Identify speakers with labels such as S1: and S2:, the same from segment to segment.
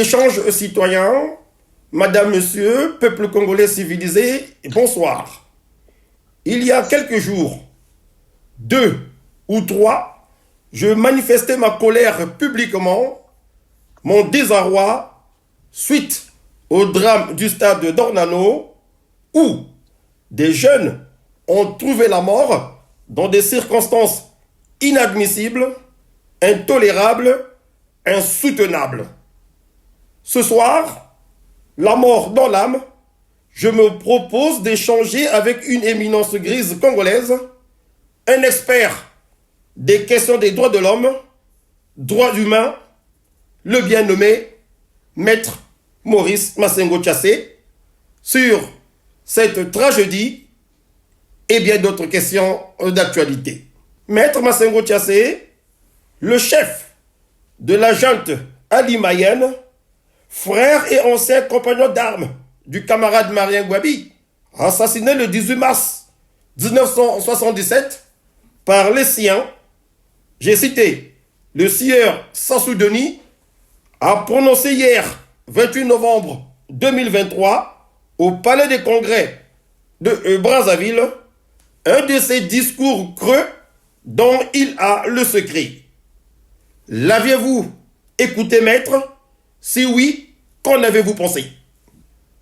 S1: Échange citoyen, Madame, Monsieur, peuple congolais civilisé, bonsoir. Il y a quelques jours, 2 ou 3, je manifestais ma colère publiquement, mon désarroi, suite au drame du stade d'Ornano, où des jeunes ont trouvé la mort dans des circonstances inadmissibles, intolérables, insoutenables. Ce soir, la mort dans l'âme, je me propose d'échanger avec une éminence grise congolaise, un expert des questions des droits de l'homme, droits humains, le bien nommé Maître Maurice Massengo Tchassé, sur cette tragédie et bien d'autres questions d'actualité. Maître Massengo Tchassé, le chef de la junte Ali Mayenne, frère et ancien compagnon d'armes du camarade Marien Gwabi, assassiné le 18 mars 1977 par les siens, j'ai cité, le sieur Sassou Denis, a prononcé hier, 28 novembre 2023, au Palais des Congrès de Brazzaville, un de ses discours creux dont il a le secret. L'aviez-vous écouté, maître? Si oui, qu'en avez-vous pensé?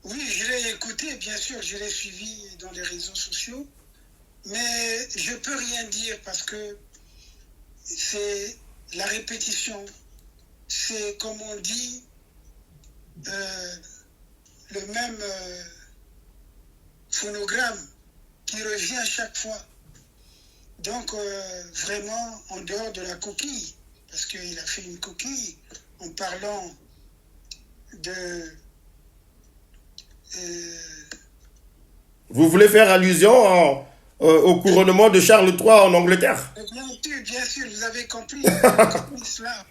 S2: Oui, je l'ai écouté, bien sûr, je l'ai suivi dans les réseaux sociaux, mais je ne peux rien dire parce que c'est la répétition, c'est comme on dit, le même phonogramme qui revient à chaque fois. Donc, vraiment, en dehors de la coquille, parce qu'il a fait une coquille en parlant de...
S1: Vous voulez faire allusion au couronnement de Charles III en Angleterre?
S2: Bien sûr, vous avez compris cela.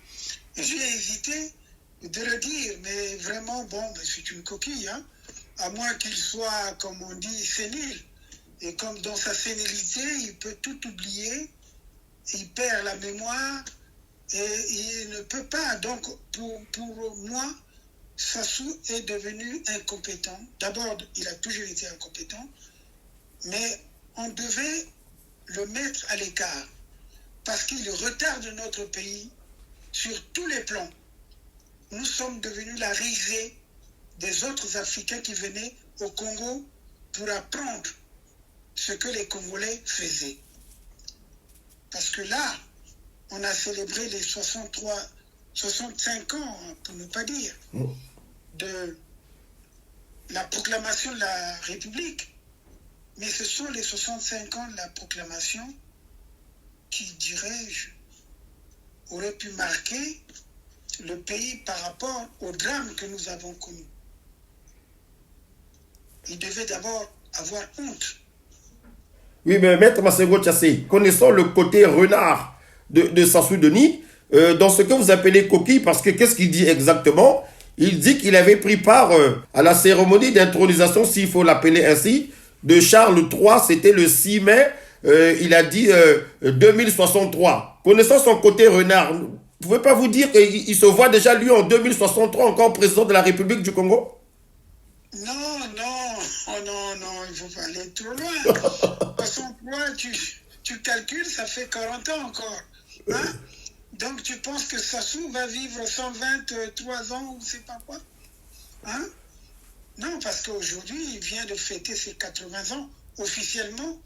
S2: J'ai hésité de le dire, mais vraiment, bon, c'est une coquille, hein, à moins qu'il soit, comme on dit, sénile. Et comme dans sa sénilité, il peut tout oublier, il perd la mémoire, et il ne peut pas. Donc, pour moi, Sassou est devenu incompétent. D'abord, il a toujours été incompétent, mais on devait le mettre à l'écart parce qu'il retarde notre pays sur tous les plans. Nous sommes devenus la risée des autres Africains qui venaient au Congo pour apprendre ce que les Congolais faisaient. Parce que là, on a célébré les 65 ans, pour ne pas dire, de la proclamation de la République. Mais ce sont les 65 ans de la proclamation qui, dirais-je, auraient pu marquer le pays par rapport au drame que nous avons connu. Il devait d'abord avoir honte.
S1: Oui, mais Maître Massengo Tchassé, connaissant le côté renard de Sassou Denis, dans ce que vous appelez coquille, parce que qu'est-ce qu'il dit exactement? Il dit qu'il avait pris part à la cérémonie d'intronisation, s'il faut l'appeler ainsi, de Charles III, c'était le 6 mai, il a dit 2063. Connaissant son côté renard, vous ne pouvez pas vous dire qu'il se voit déjà lui en 2063 encore président de la République du Congo?
S2: Non, il faut pas aller trop loin. 63, tu calcules, ça fait 40 ans encore. Hein? Donc tu penses que Sassou va vivre 123 ans ou c'est pas quoi? Hein? Non, parce qu'aujourd'hui, il vient de fêter ses 80 ans officiellement,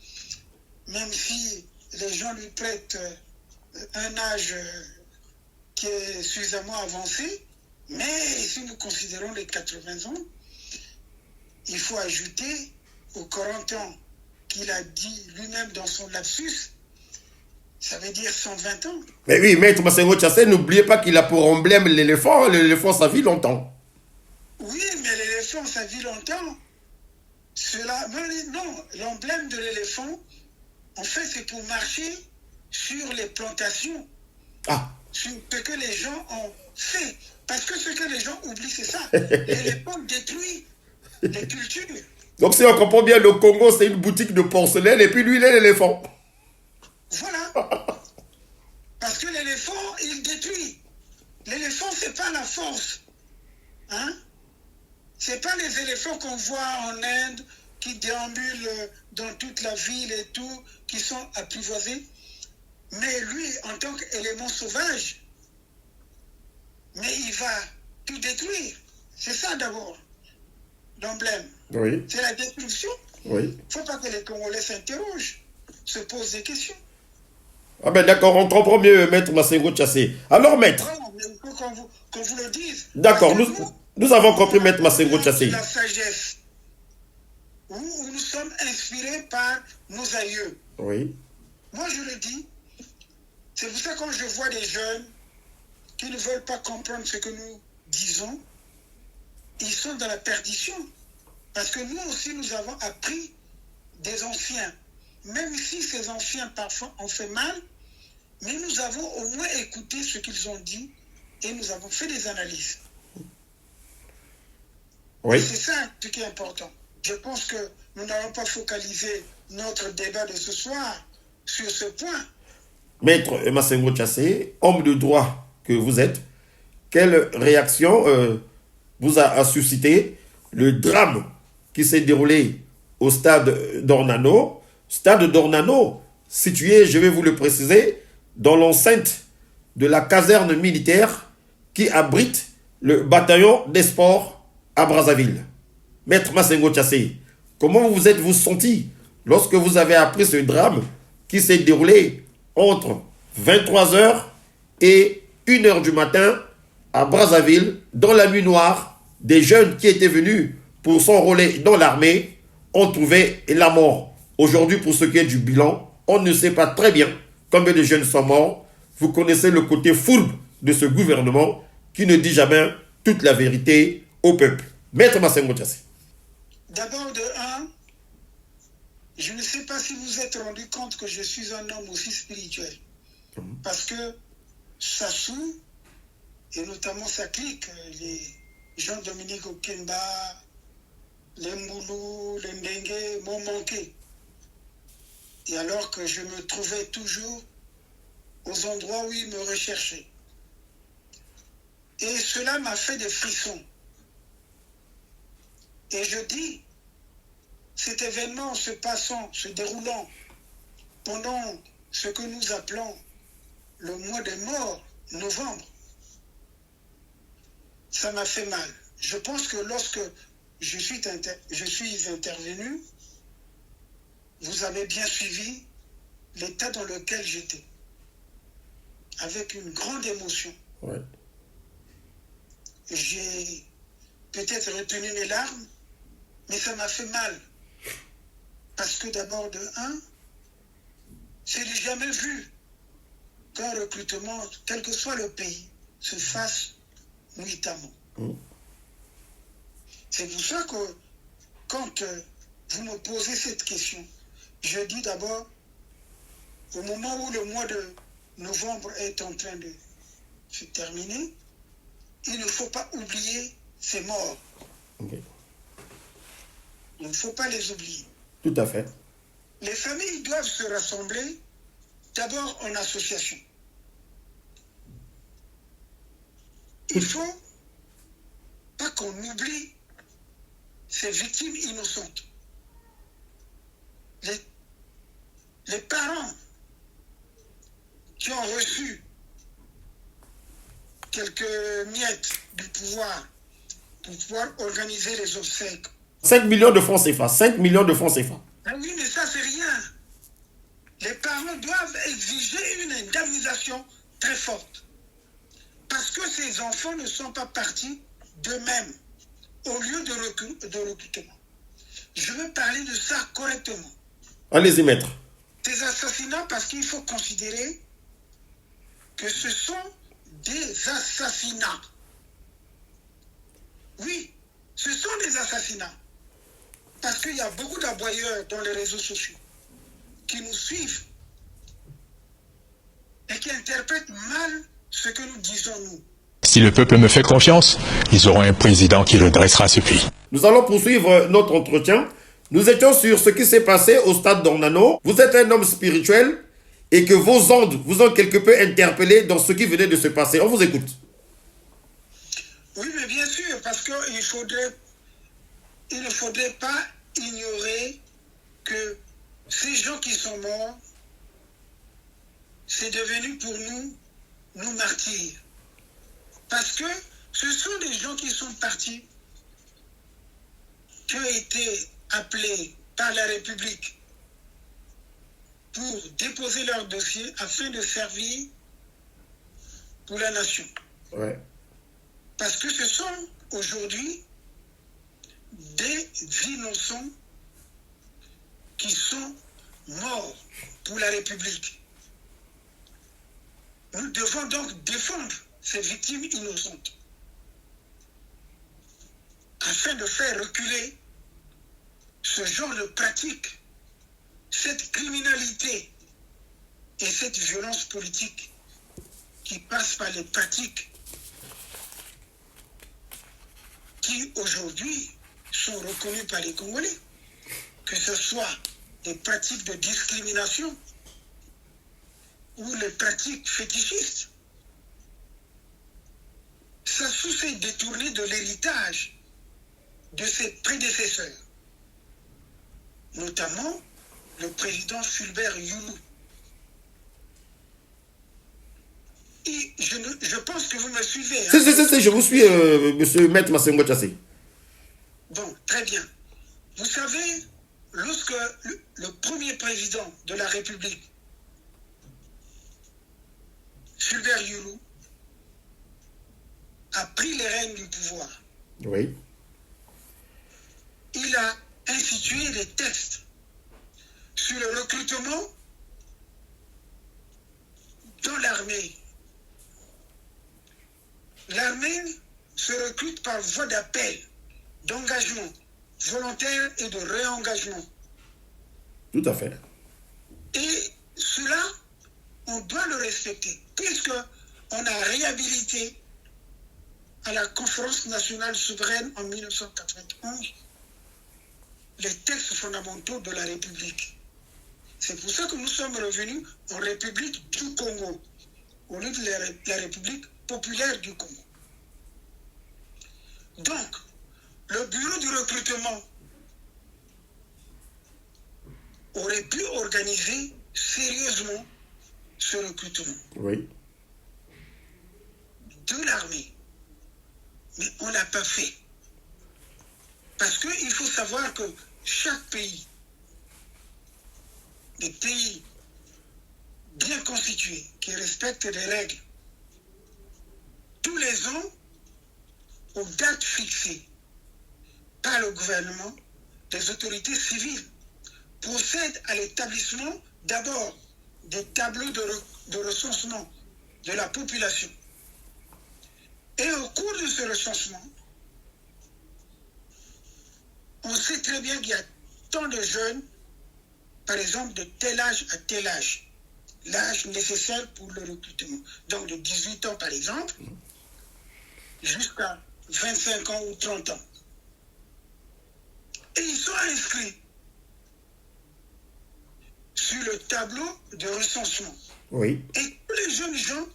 S2: même si les gens lui prêtent un âge qui est suffisamment avancé, mais si nous considérons les 80 ans, il faut ajouter aux 40 ans qu'il a dit lui-même dans son lapsus, ça veut dire 120 ans.
S1: Mais oui, Maître Massengo Tchassé, n'oubliez pas qu'il a pour emblème l'éléphant. L'éléphant, ça vit longtemps.
S2: Oui, mais l'éléphant, ça vit longtemps. Non, l'emblème de l'éléphant, en fait, c'est pour marcher sur les plantations.
S1: Ah.
S2: Sur ce que les gens ont fait. Parce que ce que les gens oublient, c'est ça. L'éléphant détruit les cultures.
S1: Donc si on comprend bien, le Congo, c'est une boutique de porcelaine et puis lui, il est l'éléphant.
S2: Voilà. Parce que l'éléphant, il détruit. L'éléphant, c'est pas la force. Ce n'est pas les éléphants qu'on voit en Inde qui déambulent dans toute la ville et tout, qui sont apprivoisés. Mais lui, en tant qu'élément sauvage, mais il va tout détruire. C'est ça d'abord, l'emblème.
S1: Oui.
S2: C'est la destruction.
S1: Oui.
S2: Il ne faut pas que les Congolais s'interrogent, se posent des questions.
S1: Ah ben d'accord, on comprend mieux, Maître Massengo Tchassé. Alors, Maître.
S2: Non, mais il faut qu'on vous le dise.
S1: D'accord, nous avons compris, Maître Massengo Tchassé.
S2: La sagesse. Où nous sommes inspirés par nos aïeux.
S1: Oui.
S2: Moi, je le dis, c'est pour ça que quand je vois des jeunes qui ne veulent pas comprendre ce que nous disons, ils sont dans la perdition. Parce que nous aussi, nous avons appris des anciens. Même si ces anciens, parfois, ont fait mal, mais nous avons au moins écouté ce qu'ils ont dit et nous avons fait des analyses.
S1: Oui.
S2: C'est ça ce qui est important. Je pense que nous n'allons pas focaliser notre débat de ce soir sur ce point.
S1: Maître Massengo Tchassé, homme de droit que vous êtes, quelle réaction vous a suscité le drame qui s'est déroulé au stade d'Ornano? Stade d'Ornano, situé, je vais vous le préciser, dans l'enceinte de la caserne militaire qui abrite le bataillon des sports à Brazzaville. Maître Massengo Tchassé, comment vous êtes-vous senti lorsque vous avez appris ce drame qui s'est déroulé entre 23h et 1h du matin à Brazzaville, dans la nuit noire? Des jeunes qui étaient venus pour s'enrôler dans l'armée ont trouvé la mort. Aujourd'hui, pour ce qui est du bilan, on ne sait pas très bien combien de jeunes sont morts. Vous connaissez le côté fourbe de ce gouvernement qui ne dit jamais toute la vérité au peuple. Maître Massengo Tchassé.
S2: D'abord, de un, je ne sais pas si vous vous êtes rendu compte que je suis un homme aussi spirituel. Parce que Sassou, et notamment sa clique, les Jean-Dominique Okemba, les Moulou, les Ndengue, m'ont manqué. Et alors que je me trouvais toujours aux endroits où ils me recherchaient. Et cela m'a fait des frissons. Et je dis, cet événement se passant, se déroulant pendant ce que nous appelons le mois des morts, novembre, ça m'a fait mal. Je pense que lorsque je suis intervenu, vous avez bien suivi l'état dans lequel j'étais, avec une grande émotion.
S1: Ouais.
S2: J'ai peut-être retenu mes larmes, mais ça m'a fait mal. Parce que d'abord, de un, je n'ai jamais vu qu'un recrutement, quel que soit le pays, se fasse nuitamment. C'est pour ça que quand vous me posez cette question, je dis d'abord, au moment où le mois de novembre est en train de se terminer, il ne faut pas oublier ces morts.
S1: Okay.
S2: Il ne faut pas les oublier.
S1: Tout à fait.
S2: Les familles doivent se rassembler d'abord en association. Il ne faut pas qu'on oublie ces victimes innocentes. Les parents qui ont reçu quelques miettes du pouvoir pour pouvoir organiser les obsèques.
S1: 5 millions de francs CFA. 5 millions de francs CFA.
S2: Ah oui, mais ça, c'est rien. Les parents doivent exiger une indemnisation très forte. Parce que ces enfants ne sont pas partis d'eux-mêmes au lieu de recrutement. Je veux parler de ça correctement.
S1: Allez-y, maître.
S2: Ces assassinats, parce qu'il faut considérer que ce sont des assassinats. Oui, ce sont des assassinats. Parce qu'il y a beaucoup d'aboyeurs dans les réseaux sociaux qui nous suivent et qui interprètent mal ce que nous disons, nous.
S3: Si le peuple me fait confiance, ils auront un président qui redressera ce pays.
S1: Nous allons poursuivre notre entretien. Nous étions sur ce qui s'est passé au stade d'Ornano. Vous êtes un homme spirituel et que vos ondes vous ont quelque peu interpellé dans ce qui venait de se passer. On vous écoute.
S2: Oui, mais bien sûr, parce qu'il faudrait il ne faudrait pas ignorer que ces gens qui sont morts, c'est devenu pour nous, nos martyrs. Parce que ce sont des gens qui sont partis, qui ont été appelés par la République pour déposer leur dossier afin de servir pour la nation.
S1: Ouais.
S2: Parce que ce sont aujourd'hui des innocents qui sont morts pour la République. Nous devons donc défendre ces victimes innocentes afin de faire reculer ce genre de pratique, cette criminalité et cette violence politique qui passe par les pratiques qui aujourd'hui sont reconnues par les Congolais, que ce soit des pratiques de discrimination ou les pratiques fétichistes. Ça s'est détourné de l'héritage de ses prédécesseurs, notamment le président Fulbert Youlou. Et je pense que vous me suivez. Hein?
S1: Si, je vous suis, monsieur Maître Massengo Tchassé.
S2: Bon, très bien. Vous savez, lorsque le premier président de la République, Fulbert Youlou, a pris les rênes du pouvoir,
S1: oui,
S2: il a institué des textes sur le recrutement dans l'armée. L'armée se recrute par voie d'appel, d'engagement volontaire et de réengagement.
S1: Tout à fait.
S2: Et cela, on doit le respecter, puisqu'on a réhabilité à la Conférence nationale souveraine en 1991 les textes fondamentaux de la République. C'est pour ça que nous sommes revenus en République du Congo, au lieu de la République populaire du Congo. Donc, le bureau du recrutement aurait pu organiser sérieusement ce recrutement
S1: Oui.
S2: de l'armée. Mais on ne l'a pas fait. Parce qu'il faut savoir que chaque pays, des pays bien constitués, qui respectent des règles, tous les ans, aux dates fixées par le gouvernement, les autorités civiles procèdent à l'établissement d'abord des tableaux de recensement de la population. Et au cours de ce recensement, on sait très bien qu'il y a tant de jeunes, par exemple de tel âge à tel âge, l'âge nécessaire pour le recrutement. Donc de 18 ans par exemple, jusqu'à 25 ans ou 30 ans. Et ils sont inscrits sur le tableau de recensement.
S1: Oui.
S2: Et tous les jeunes gens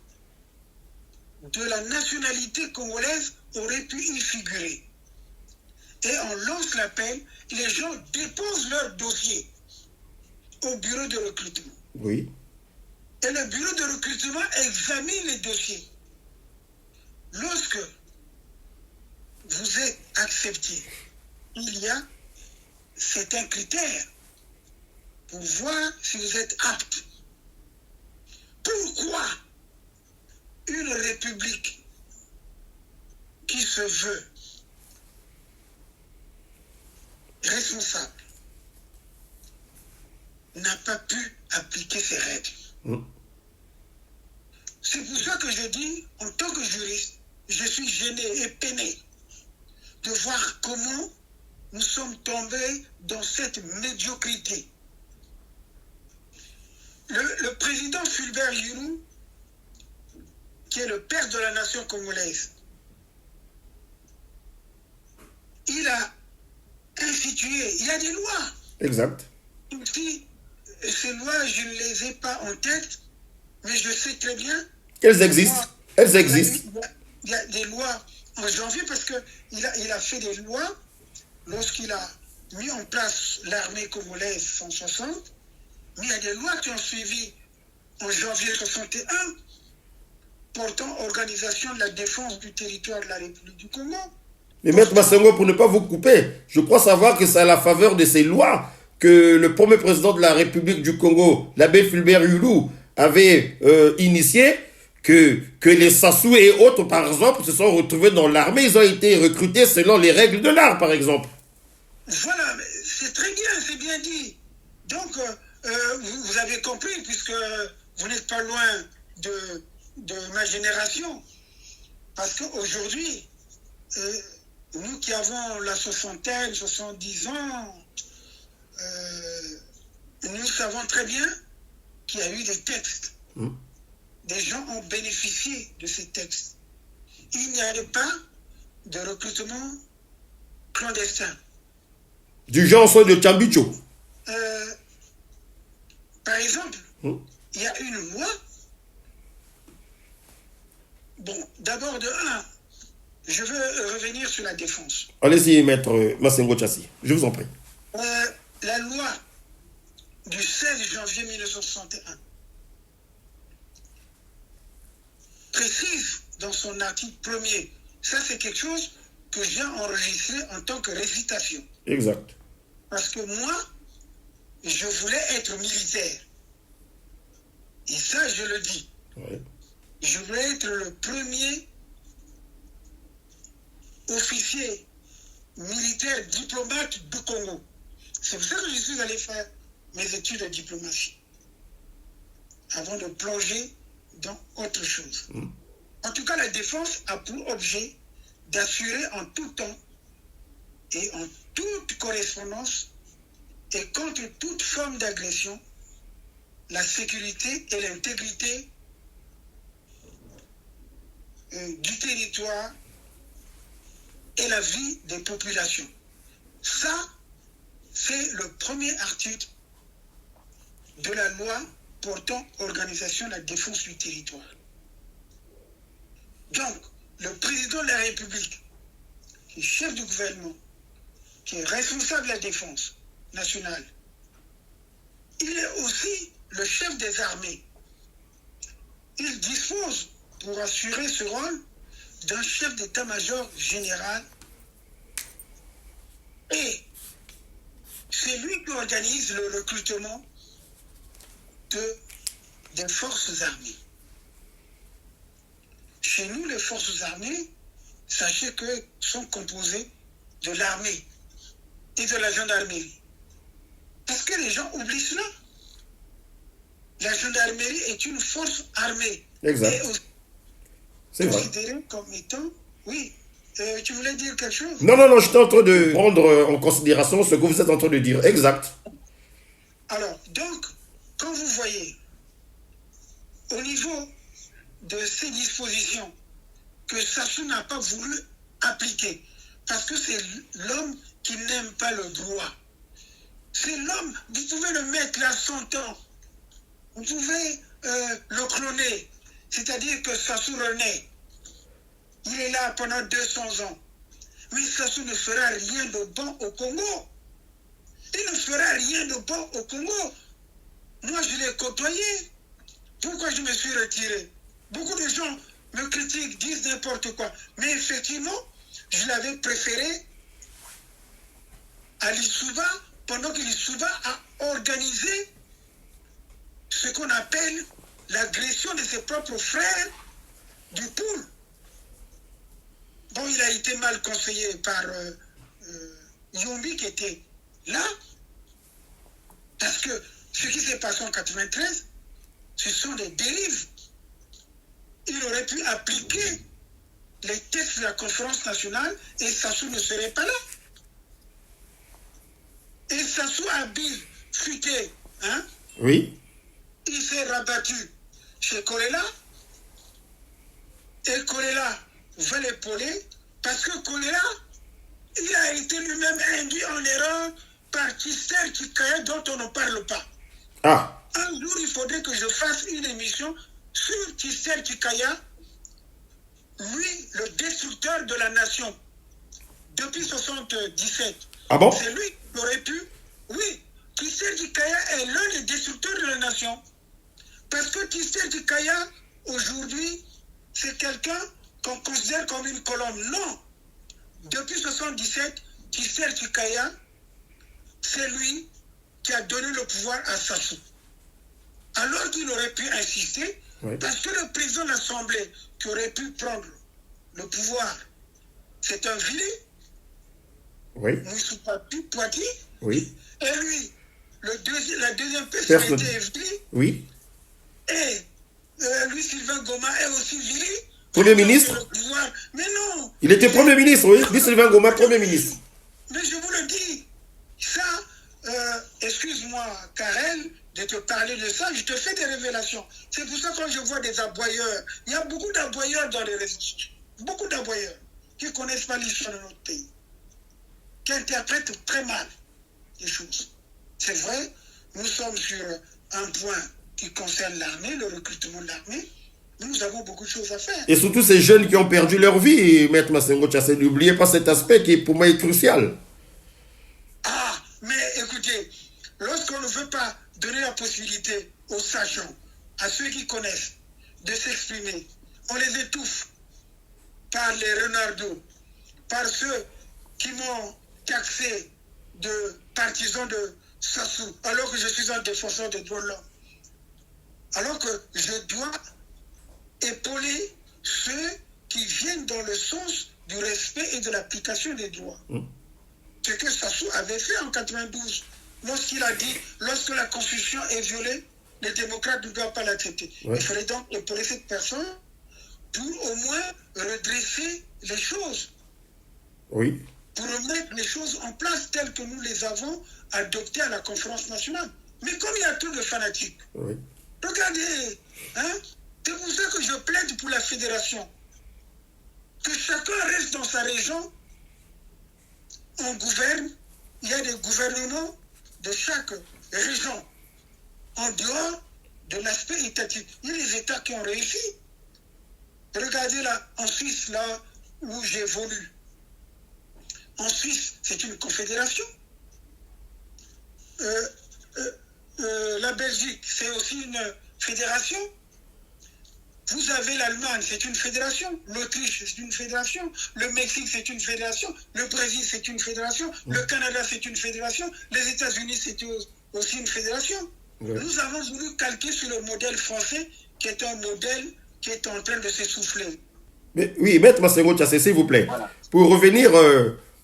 S2: de la nationalité congolaise auraient pu y figurer. Et on lance l'appel, les gens déposent leur dossier au bureau de recrutement.
S1: Oui.
S2: Et le bureau de recrutement examine les dossiers. Lorsque vous êtes accepté, il y a certains critères pour voir si vous êtes apte. Pourquoi une république qui se veut responsable n'a pas pu appliquer ces règles? C'est pour ça que je dis, en tant que juriste, je suis gêné et peiné de voir comment nous sommes tombés dans cette médiocrité. Le président Fulbert Youlou, qui est le père de la nation congolaise, il a institué, il y a des lois.
S1: Exact.
S2: Si ces lois, je ne les ai pas en tête, mais je sais très bien.
S1: Elles existent. Elles existent.
S2: Il y a des lois en janvier parce qu'il a fait des lois lorsqu'il a mis en place l'armée congolaise 160, mais il y a des lois qui ont suivi en janvier 61 portant organisation de la défense du territoire de la République du Congo.
S1: Mais Maître Massengo, pour ne pas vous couper, je crois savoir que c'est à la faveur de ces lois que le premier président de la République du Congo, l'abbé Fulbert Yulu, avait initié que les Sassou et autres, par exemple, se sont retrouvés dans l'armée. Ils ont été recrutés selon les règles de l'art, par exemple.
S2: Voilà, c'est très bien, c'est bien dit. Donc, vous avez compris, puisque vous n'êtes pas loin de ma génération. Parce qu'aujourd'hui, nous qui avons la soixantaine, 70 ans, nous savons très bien qu'il y a eu des textes. Des gens ont bénéficié de ces textes. Il n'y avait pas de recrutement clandestin.
S1: Du genre de Chambicho.
S2: Par exemple, il y a une loi. Bon, d'abord de un, je veux revenir sur la défense.
S1: Allez-y, Maître Massengo Tchassi, je vous en prie.
S2: La loi du 16 janvier 1961 précise dans son article 1er, ça c'est quelque chose que j'ai enregistré en tant que récitation.
S1: Exact.
S2: Parce que moi, je voulais être militaire. Et ça, je le dis.
S1: Ouais.
S2: Je voulais être le premier officier militaire diplomate du Congo. C'est pour ça que je suis allé faire mes études de diplomatie. Avant de plonger dans autre chose. En tout cas, la défense a pour objet d'assurer en tout temps et en toute correspondance et contre toute forme d'agression la sécurité et l'intégrité du territoire et la vie des populations. Ça, c'est le premier article de la loi portant organisation de la défense du territoire. Donc, le président de la République, qui est chef du gouvernement, qui est responsable de la défense nationale, il est aussi le chef des armées. Il dispose, pour assurer ce rôle, d'un chef d'état-major général et c'est lui qui organise le recrutement des forces armées. Chez nous, les forces armées, sachez que sont composées de l'armée et de la gendarmerie. Parce que les gens oublient cela. La gendarmerie est une force armée.
S1: Exact.
S2: Et aussi
S1: c'est vrai.
S2: considérée comme étant... Oui. Tu voulais dire quelque chose?
S1: Non, j'étais en train de prendre en considération ce que vous êtes en train de dire. Exact.
S2: Alors, donc, quand vous voyez, au niveau de ces dispositions que Sassou n'a pas voulu appliquer, parce que c'est l'homme qui n'aime pas le droit. C'est l'homme, vous pouvez le mettre là 100 ans, vous pouvez le cloner, c'est-à-dire que Sassou renaît. Il est là pendant 200 ans. Mais Sassou ne fera rien de bon au Congo. Il ne fera rien de bon au Congo. Moi, je l'ai côtoyé. Pourquoi je me suis retiré? Beaucoup de gens me critiquent, disent n'importe quoi. Mais effectivement, je l'avais préféré à Lissouba, pendant que Lissouba a organisé ce qu'on appelle l'agression de ses propres frères du Poul. Bon, il a été mal conseillé par Yombi qui était là, parce que ce qui s'est passé en 93, ce sont des dérives. Il aurait pu appliquer les textes de la conférence nationale et Sassou ne serait pas là. Et Sassou a futé, hein?
S1: Oui.
S2: Il s'est rabattu chez Kolela et Kolela va l'épauler parce que Kolela, il a été lui-même induit en erreur par Tister Chikaya dont on ne parle pas.
S1: Ah.
S2: Un jour, il faudrait que je fasse une émission sur Tister Chikaya, lui, le destructeur de la nation, depuis 1977.
S1: Ah bon?
S2: C'est lui qui aurait pu. Oui, Tshisekedi Kaya est l'un des destructeurs de la nation. Parce que Tshisekedi Kaya, aujourd'hui, c'est quelqu'un qu'on considère comme une colonne. Non. Depuis 1977, Tshisekedi Kaya, c'est lui qui a donné le pouvoir à Sassou. Alors qu'il aurait pu insister,
S1: Oui.
S2: parce que le président de l'Assemblée qui aurait pu prendre le pouvoir, c'est un Vili,
S1: Oui.
S2: Moussou Poiti,
S1: Oui.
S2: et lui, la deuxième personne
S1: Personne.
S2: était Vili,
S1: Oui.
S2: et lui, Sylvain Goma, est aussi Vili.
S1: Premier
S2: pour
S1: ministre.
S2: le pouvoir. Mais non.
S1: Il était Premier ministre, oui. Lui, Sylvain Goma, Premier ministre.
S2: Mais je vous le dis, ça, excuse-moi, Karel, de te parler de ça, je te fais des révélations. C'est pour ça que quand je vois des aboyeurs, il y a beaucoup d'aboyeurs dans les réseaux sociaux. Beaucoup d'aboyeurs qui ne connaissent pas l'histoire de notre pays, qui interprètent très mal les choses. C'est vrai, nous sommes sur un point qui concerne l'armée, le recrutement de l'armée. Nous avons beaucoup de choses à faire.
S1: Et surtout ces jeunes qui ont perdu leur vie, Maître Massengo Tchassé, n'oubliez pas cet aspect qui pour moi est crucial.
S2: Ah, mais écoutez, lorsqu'on ne veut pas donner la possibilité aux sachants, à ceux qui connaissent, de s'exprimer, on les étouffe par les renardos, par ceux qui m'ont taxé de partisan de Sassou, alors que je suis un défenseur des droits de l'homme. Alors que je dois épauler ceux qui viennent dans le sens du respect et de l'application des droits. Ce que Sassou avait fait en 92, lorsqu'il a dit, lorsque la Constitution est violée, les démocrates ne doivent pas l'accepter.
S1: Ouais.
S2: Il fallait donc épauler cette personne pour au moins redresser les choses,
S1: Oui.
S2: pour remettre les choses en place telles que nous les avons adoptées à la conférence nationale. Mais comme il y a trop de fanatiques,
S1: Oui.
S2: regardez, hein, c'est pour ça que je plaide pour la fédération. Que chacun reste dans sa région, on gouverne, il y a des gouvernements de chaque région en dehors de l'aspect étatique. Il y a des États qui ont réussi. Regardez là, en Suisse, là où j'évolue. En Suisse, c'est une confédération. La Belgique, c'est aussi une fédération. Vous avez l'Allemagne, c'est une fédération. L'Autriche, c'est une fédération. Le Mexique, c'est une fédération. Le Brésil, c'est une fédération. Le Canada, c'est une fédération. Les États-Unis, c'est aussi une fédération.
S1: Ouais.
S2: Nous avons voulu calquer sur le modèle français, qui est un modèle qui est en train de s'essouffler.
S1: Mais, oui, Maître Massengo Tchassé, s'il vous plaît.
S2: Voilà.
S1: Pour revenir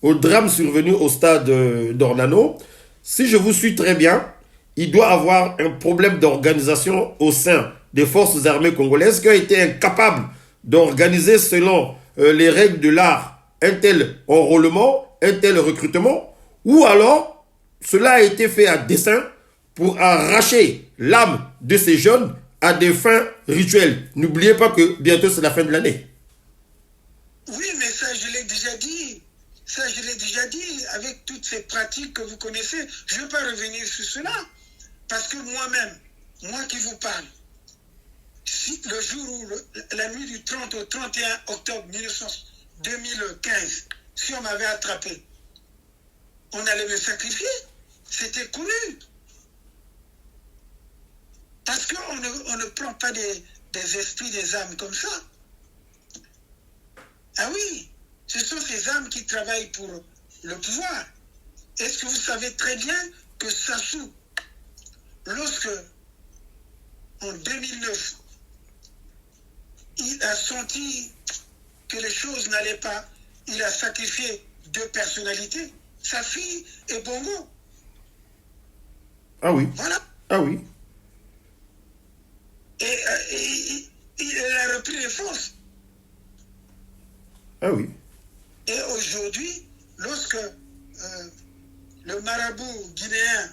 S1: au drame survenu au stade d'Ornano, si je vous suis très bien, il doit avoir un problème d'organisation au sein des forces armées congolaises qui ont été incapables d'organiser selon les règles de l'art un tel enrôlement, un tel recrutement, ou alors cela a été fait à dessein pour arracher l'âme de ces jeunes à des fins rituelles. N'oubliez pas que bientôt c'est la fin de l'année.
S2: Oui, mais ça, je l'ai déjà dit. Ça, je l'ai déjà dit, avec toutes ces pratiques que vous connaissez. Je ne veux pas revenir sur cela. Parce que moi-même, moi qui vous parle, si le jour où, la nuit du 30 au 31 octobre 2015, si on m'avait attrapé, on allait me sacrifier. C'était connu. Parce qu'on ne prend pas des esprits, des âmes comme ça. Ah oui, ce sont ces âmes qui travaillent pour le pouvoir. Est-ce que vous savez très bien que Sassou, lorsque, en 2009, il a senti que les choses n'allaient pas, il a sacrifié 2 personnalités, sa fille et Bongo.
S1: Ah oui.
S2: Voilà.
S1: Ah oui.
S2: Et il a repris les forces.
S1: Ah oui.
S2: Et aujourd'hui, lorsque le marabout guinéen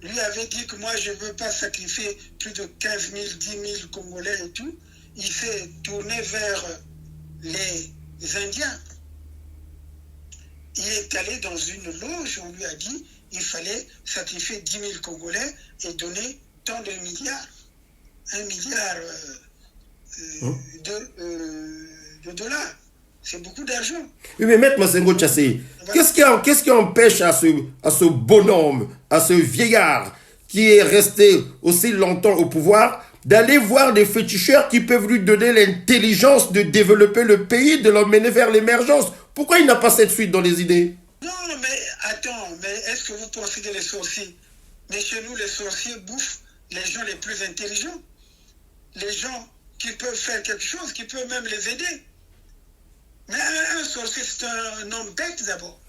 S2: lui avait dit que moi je ne veux pas sacrifier plus de 15 000, 10 000 Congolais et tout, il s'est tourné vers les Indiens. Il est allé dans une loge, on lui a dit il fallait sacrifier 10 000 Congolais et donner tant de milliards. 1 milliard de dollars. C'est beaucoup d'argent.
S1: Oui, mais Maître Massengo Tchassé, qu'est-ce qui empêche à ce bonhomme, à ce vieillard qui est resté aussi longtemps au pouvoir, d'aller voir des féticheurs qui peuvent lui donner l'intelligence de développer le pays, de l'emmener vers l'émergence? Pourquoi il n'a pas cette suite dans les idées?
S2: Non, mais attends, mais est-ce que vous pensez que les sorciers, mais chez nous, les sorciers bouffent les gens les plus intelligents, les gens qui peuvent faire quelque chose, qui peuvent même les aider. Mais un sorcier, c'est un homme bête d'abord.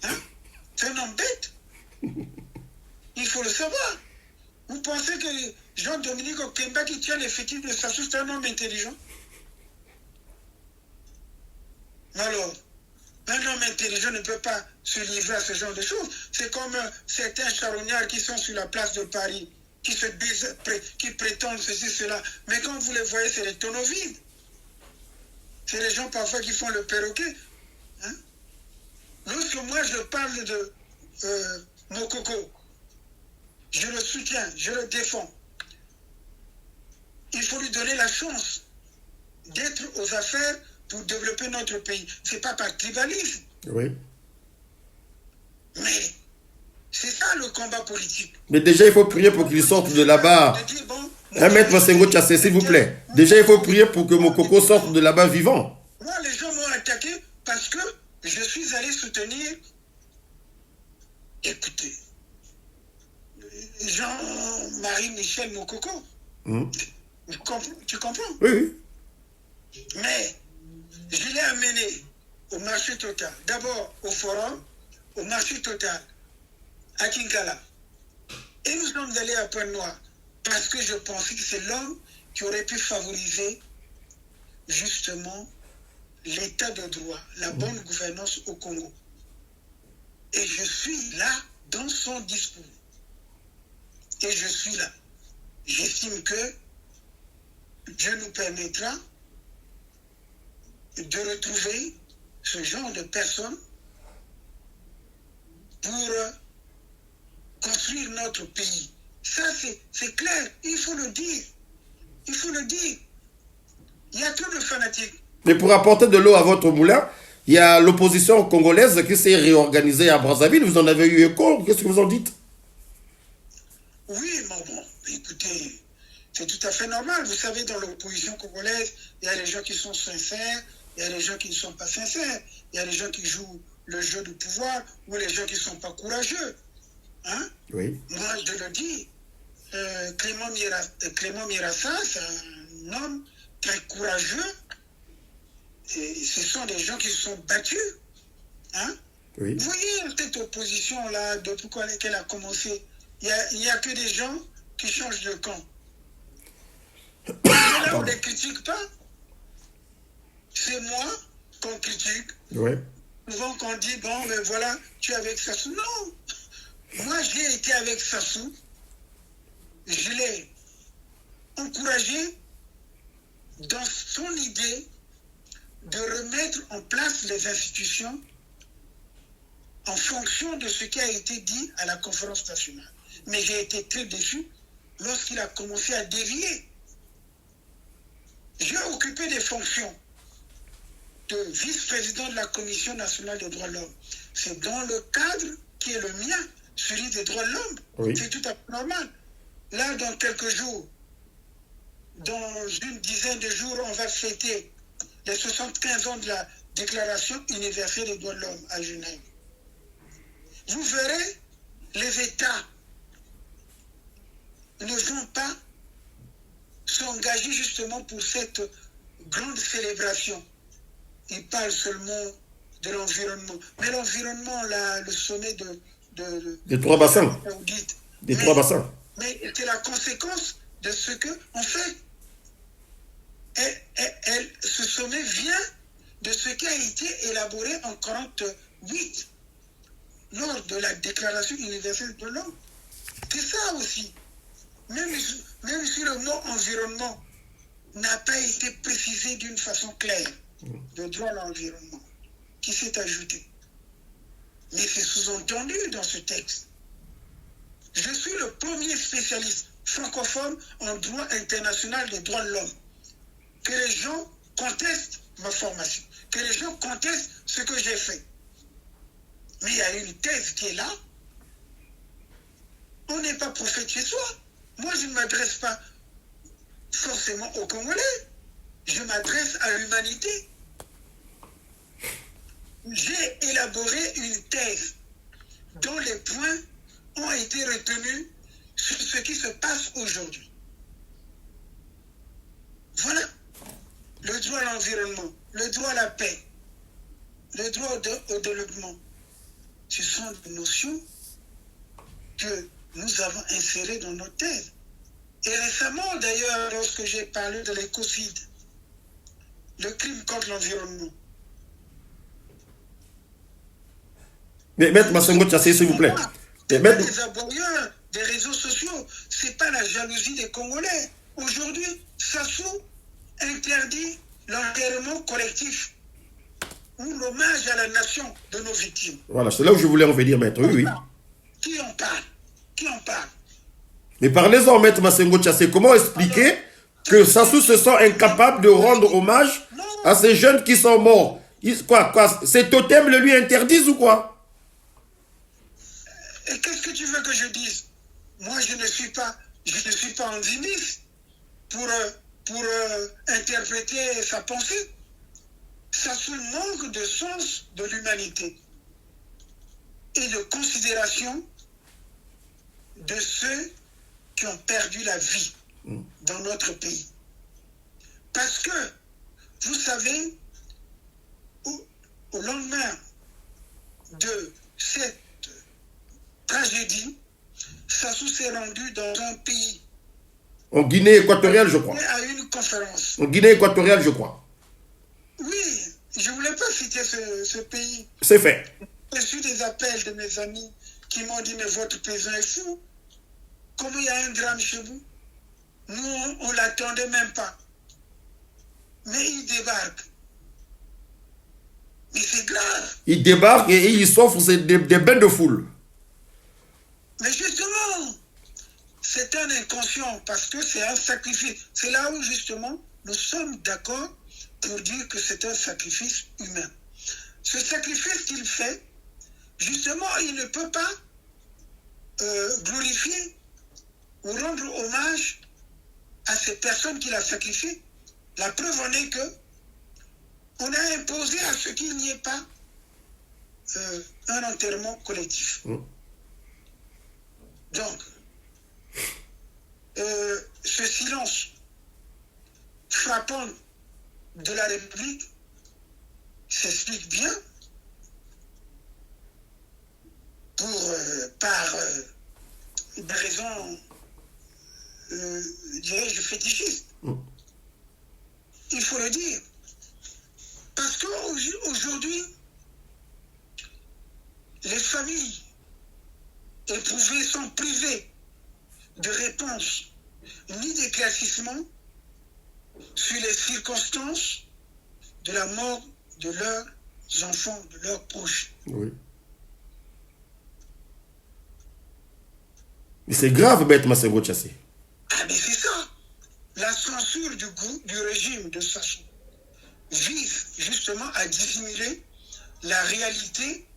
S2: Hein? C'est un homme bête. Il faut le savoir. Vous pensez que Jean-Dominique Okemba qui tient les fétiches de Sassou, c'est un homme intelligent? Alors, un homme intelligent ne peut pas se livrer à ce genre de choses. C'est comme certains charognards qui sont sur la place de Paris, qui se disent, qui prétendent ceci, cela. Mais quand vous les voyez, c'est des tonneaux vides. C'est les gens parfois qui font le perroquet. Hein? Lorsque moi je parle de Mokoko, je le soutiens, je le défends. Il faut lui donner la chance d'être aux affaires pour développer notre pays. C'est pas par tribalisme.
S1: Oui.
S2: Mais c'est ça le combat politique.
S1: Mais déjà, il faut prier pour qu'il sorte de là-bas. Maître Massengo Tchassé, s'il vous plaît. Déjà, il faut prier pour que Mokoko sorte de là-bas vivant.
S2: Moi, les gens m'ont attaqué parce que je suis allé soutenir, écoutez, Jean-Marie Michel Mokoko. Tu comprends?
S1: Oui, oui.
S2: Mais je l'ai amené au marché total. D'abord au forum, au marché total, à Kinkala. Et nous sommes allés à Pointe-Noire parce que je pensais que c'est l'homme qui aurait pu favoriser justement l'état de droit, la bonne gouvernance au Congo. Et je suis là dans son discours. Et je suis là. J'estime que Dieu nous permettra de retrouver ce genre de personnes pour construire notre pays. Ça, c'est clair. Il faut le dire. Il faut le dire. Il y a trop de fanatiques.
S1: Mais pour apporter de l'eau à votre moulin, il y a l'opposition congolaise qui s'est réorganisée à Brazzaville. Vous en avez eu écho? Qu'est-ce que vous en dites?
S2: Oui, mais bon, écoutez, c'est tout à fait normal. Vous savez, dans l'opposition congolaise, il y a des gens qui sont sincères, il y a des gens qui ne sont pas sincères, il y a des gens qui jouent le jeu du pouvoir ou les gens qui ne sont pas courageux. Hein?
S1: Oui.
S2: Moi, je le dis, Clément Mirassa, c'est un homme très courageux. Et ce sont des gens qui se sont battus. Hein?
S1: Oui.
S2: Vous voyez cette opposition-là, depuis qu'elle a commencé, il n'y a que des gens qui changent de camp. Et là, on ne les critique pas. C'est moi qu'on critique.
S1: Oui.
S2: Souvent qu'on dit, bon, ben voilà, tu es avec Sassou. Non. Moi, j'ai été avec Sassou. Je l'ai encouragé dans son idée de remettre en place les institutions en fonction de ce qui a été dit à la conférence nationale. Mais j'ai été très déçu lorsqu'il a commencé à dévier. J'ai occupé des fonctions de vice-président de la Commission nationale des droits de l'homme. C'est dans le cadre qui est le mien, celui des droits de l'homme.
S1: Oui.
S2: C'est tout à fait normal. Là, dans quelques jours, dans une dizaine de jours, on va fêter les 75 ans de la Déclaration universelle des droits de l'homme à Genève. Vous verrez, les États ne vont pas s'engager justement pour cette grande célébration. Ils parlent seulement de l'environnement. Mais l'environnement, là, le sommet
S1: des trois bassins. Des trois bassins.
S2: Mais c'est la conséquence de ce que, en fait, ce sommet vient de ce qui a été élaboré en 1948 lors de la Déclaration universelle de l'homme. C'est ça aussi. Même si le mot environnement n'a pas été précisé d'une façon claire, le droit à l'environnement qui s'est ajouté. Mais c'est sous-entendu dans ce texte. Je suis le premier spécialiste francophone en droit international des droits de l'homme. Que les gens contestent ma formation, que les gens contestent ce que j'ai fait. Mais il y a une thèse qui est là. On n'est pas prophète chez soi. Moi, je ne m'adresse pas forcément aux Congolais. Je m'adresse à l'humanité. J'ai élaboré une thèse dont les points ont été retenus sur ce qui se passe aujourd'hui. Voilà. Le droit à l'environnement, le droit à la paix, le droit au développement. Ce sont des notions que nous avons insérées dans nos thèses. Et récemment, d'ailleurs, lorsque j'ai parlé de l'écocide, le crime contre l'environnement.
S1: Mais Maître Massengo Tchassé, s'il vous plaît.
S2: Les aboyeurs des réseaux sociaux, c'est pas la jalousie des Congolais. Aujourd'hui, Sassou interdit l'enterrement collectif ou l'hommage à la nation de nos victimes.
S1: Voilà, c'est là où je voulais en venir, Maître. Oui, oui.
S2: Qui en parle? Qui en parle?
S1: Mais parlez-en, Maître Massengo Tchassé. Comment expliquer que Sassou se sent incapable de rendre hommage à ces jeunes qui sont morts? Quoi, ces totems le lui interdisent ou quoi?
S2: Et qu'est-ce que tu veux que je dise? Moi, je ne suis pas endémiste pour interpréter sa pensée. Sassou manque de sens de l'humanité et de considération de ceux qui ont perdu la vie dans notre pays. Parce que, vous savez, au lendemain de cette tragédie, Sassou s'est rendu dans un pays.
S1: En Guinée équatoriale, je crois.
S2: À une conférence.
S1: En Guinée équatoriale, je crois.
S2: Oui, je ne voulais pas citer ce pays.
S1: C'est fait.
S2: J'ai reçu des appels de mes amis qui m'ont dit, mais votre président est fou. Comment il y a un drame chez vous? Nous, on ne l'attendait même pas. Mais il débarque. Mais c'est grave.
S1: Il débarque et il s'offre des bains de foule.
S2: Mais justement, c'est un inconscient parce que c'est un sacrifice. C'est là où justement nous sommes d'accord pour dire que c'est un sacrifice humain. Ce sacrifice qu'il fait, justement, il ne peut pas glorifier ou rendre hommage à ces personnes qu'il a sacrifiées. La preuve en est que on a imposé à ce qu'il n'y ait pas un enterrement collectif. Donc, ce silence frappant de la République s'explique bien par des raisons, dirais-je, fétichistes. Il faut le dire. Parce qu'aujourd'hui, les familles éprouvées sont privées de réponses ni d'éclaircissement sur les circonstances de la mort de leurs enfants, de leurs proches.
S1: Oui. Mais c'est grave, Maître Massengo Tchassé.
S2: Ah, mais c'est ça. La censure du régime de Sassou vise justement à dissimuler la réalité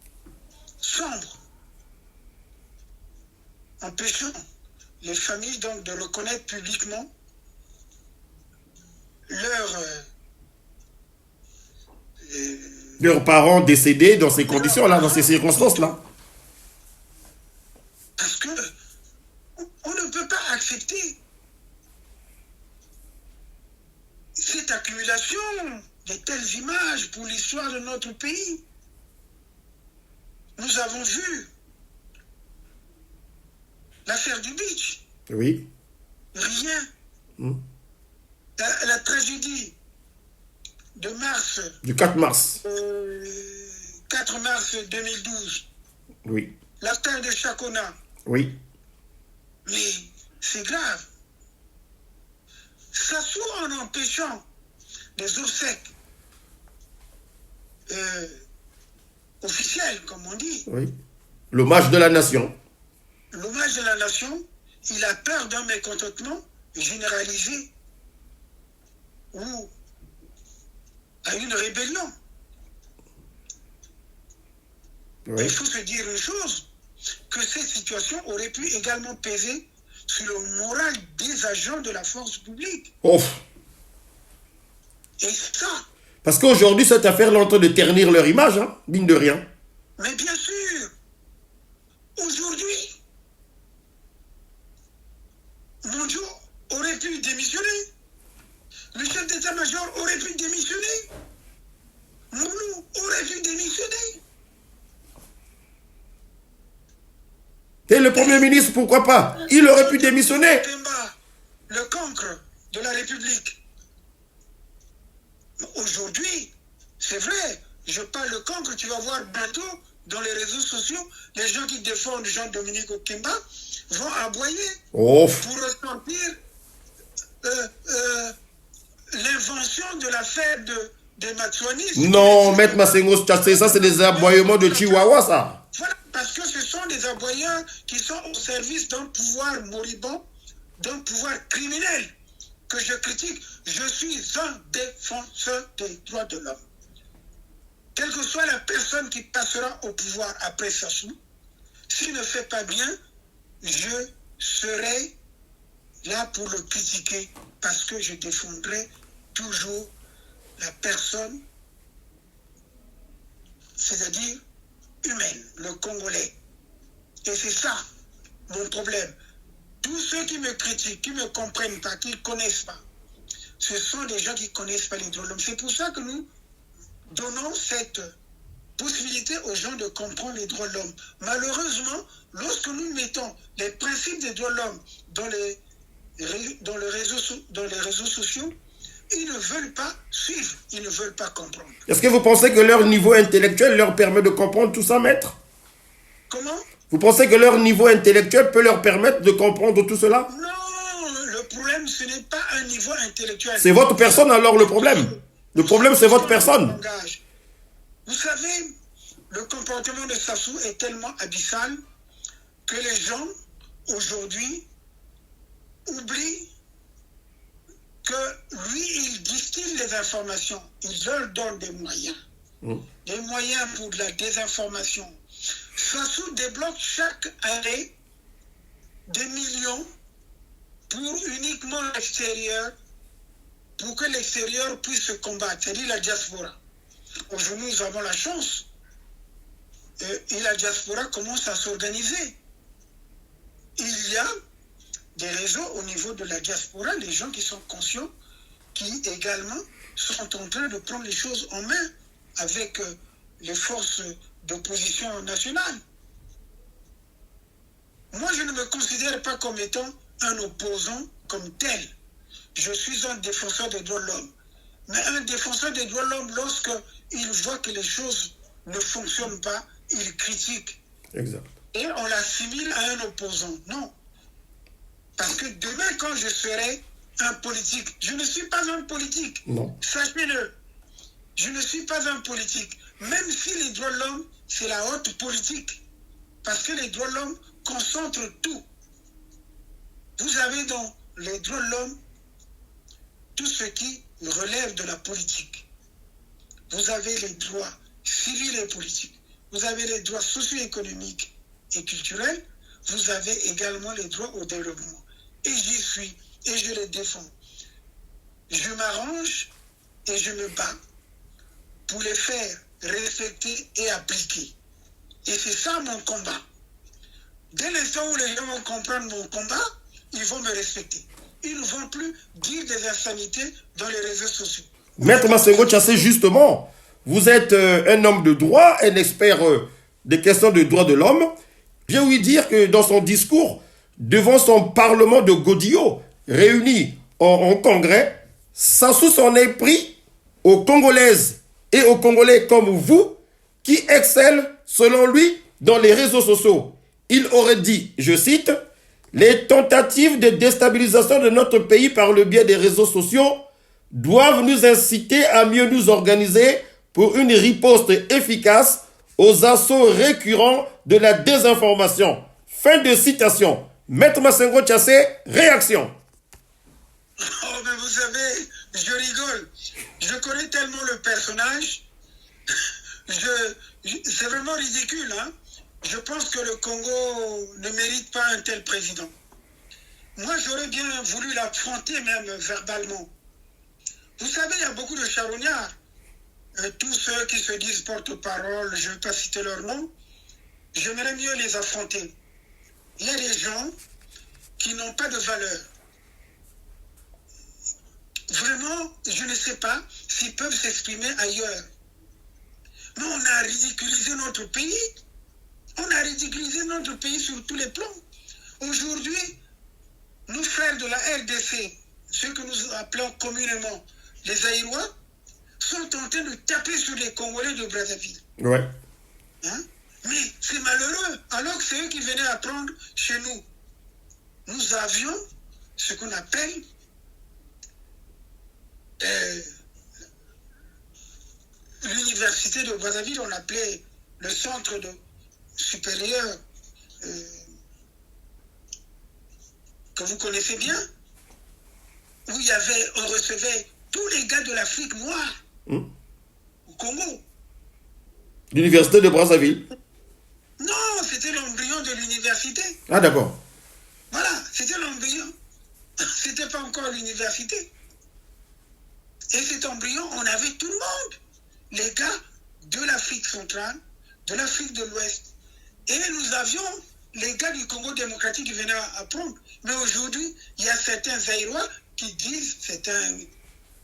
S2: sombre, empêchant les familles donc de reconnaître publiquement
S1: leurs parents décédés dans ces conditions-là, dans ces circonstances-là.
S2: Parce que on ne peut pas accepter cette accumulation de telles images pour l'histoire de notre pays. Nous avons vu l'affaire du beach.
S1: Oui.
S2: Rien. La tragédie de mars.
S1: Du 4 mars.
S2: 4 mars 2012.
S1: Oui.
S2: L'affaire de Chakona.
S1: Oui.
S2: Mais c'est grave. Sassou, en empêchant des obsèques officielles, comme on dit.
S1: Oui. L'hommage de la nation.
S2: L'hommage de la nation, il a peur d'un mécontentement généralisé ou une rébellion.
S1: Oui.
S2: Il faut se dire une chose, que cette situation aurait pu également peser sur le moral des agents de la force publique.
S1: Ouf.
S2: Et ça,
S1: Parce qu'aujourd'hui, cette affaire est en train de ternir leur image, hein, mine de rien.
S2: mais bien sûr, aujourd'hui, Monjo aurait pu démissionner. Le chef d'état-major aurait pu démissionner. Moulou aurait pu démissionner.
S1: Et le Premier ministre, pourquoi pas? Il aurait pu démissionner.
S2: Kemba, le cancre de la République. Aujourd'hui, c'est vrai, je parle de cancre, tu vas voir bientôt dans les réseaux sociaux, les gens qui défendent Jean-Dominique Okimba vont aboyer
S1: Ouf.
S2: pour ressentir l'invention de l'affaire de Matsouani.
S1: Non, Maître Massengo Tchassé, ça c'est des aboiements de Chihuahua, ça.
S2: Voilà, parce que ce sont des aboyeurs qui sont au service d'un pouvoir moribond, d'un pouvoir criminel que je critique. Je suis un défenseur des droits de l'homme. Quelle que soit la personne qui passera au pouvoir après Sassou, s'il ne fait pas bien, je serai là pour le critiquer parce que je défendrai toujours la personne, c'est-à-dire humaine, le Congolais. Et c'est ça mon problème. Tous ceux qui me critiquent, qui ne me comprennent pas, qui ne connaissent pas, ce sont des gens qui ne connaissent pas les droits de l'homme. C'est pour ça que nous donnons cette possibilité aux gens de comprendre les droits de l'homme. Malheureusement, lorsque nous mettons les principes des droits de l'homme dans les réseaux sociaux, ils ne veulent pas suivre, ils ne veulent pas comprendre.
S1: Est-ce que vous pensez que leur niveau intellectuel leur permet de comprendre tout ça, maître?
S2: Comment?
S1: Vous pensez que leur niveau intellectuel peut leur permettre de comprendre tout cela?
S2: Non, le problème, ce n'est pas un niveau intellectuel.
S1: C'est votre personne alors le problème. Le problème, c'est votre personne.
S2: Vous savez, le comportement de Sassou est tellement abyssal que les gens, aujourd'hui, oublient que lui, il distille les informations. Il leur donne des moyens. Des moyens pour de la désinformation. Sassou débloque chaque année des millions pour uniquement l'extérieur, pour que l'extérieur puisse se combattre, c'est-à-dire la diaspora. Aujourd'hui, nous avons la chance. Et la diaspora commence à s'organiser. Il y a des réseaux au niveau de la diaspora, les gens qui sont conscients, qui également sont en train de prendre les choses en main avec les forces d'opposition nationale. Moi, je ne me considère pas comme étant un opposant comme tel. Je suis un défenseur des droits de l'homme. Mais un défenseur des droits de l'homme, lorsqu'il voit que les choses ne fonctionnent pas, il critique.
S1: Exact.
S2: Et on l'assimile à un opposant. Non. Parce que demain, quand je serai un politique, je ne suis pas un politique.
S1: Non.
S2: Sachez-le. Je ne suis pas un politique. Même si les droits de l'homme, c'est la haute politique. Parce que les droits de l'homme concentrent tout. Vous avez dans les droits de l'homme tout ce qui relève de la politique. Vous avez les droits civils et politiques. Vous avez les droits socio-économiques et culturels. Vous avez également les droits au développement. Et j'y suis et je les défends. Je m'arrange et je me bats pour les faire respecter et appliquer. Et c'est ça mon combat. Dès l'instant où les gens vont comprendre mon combat, ils vont me respecter. Ils ne vont plus dire des insanités dans les réseaux sociaux.
S1: Maître Massengo Tchassé, justement, vous êtes un homme de droit, un expert des questions de droits de l'homme. Je vais lui dire que dans son discours, devant son parlement de Godillot, réuni en congrès, Sassou s'en est pris aux Congolaises et aux Congolais comme vous, qui excellent, selon lui, dans les réseaux sociaux. Il aurait dit, je cite, « Les tentatives de déstabilisation de notre pays par le biais des réseaux sociaux doivent nous inciter à mieux nous organiser pour une riposte efficace aux assauts récurrents de la désinformation. » Fin de citation. Maître Massengo Tchassé, réaction.
S2: Oh, mais vous savez, je rigole. Je connais tellement le personnage. C'est vraiment ridicule. Hein? Je pense que le Congo ne mérite pas un tel président. Moi, j'aurais bien voulu l'affronter même verbalement. Vous savez, il y a beaucoup de charognards. Tous ceux qui se disent porte-parole, je ne vais pas citer leur nom, j'aimerais mieux les affronter. Il y a des gens qui n'ont pas de valeur. Vraiment, je ne sais pas s'ils peuvent s'exprimer ailleurs. Mais on a ridiculisé notre pays. On a ridiculisé notre pays sur tous les plans. Aujourd'hui, nos frères de la RDC, ceux que nous appelons communément les Zaïrois, sont en train de taper sur les Congolais de Brazzaville.
S1: Ouais.
S2: Hein? Mais c'est malheureux, alors que c'est eux qui venaient apprendre chez nous. Nous avions ce qu'on appelle l'université de Brazzaville, on appelait le centre supérieur que vous connaissez bien, où on recevait tous les gars de l'Afrique noire au Congo.
S1: L'université de Brazzaville?
S2: Non, c'était l'embryon de l'université.
S1: Ah, d'accord.
S2: Voilà, c'était l'embryon. C'était pas encore l'université. Et cet embryon, on avait tout le monde. Les gars de l'Afrique centrale, de l'Afrique de l'Ouest. Et nous avions les gars du Congo démocratique qui venaient apprendre. Mais aujourd'hui, il y a certains Zaïrois qui disent,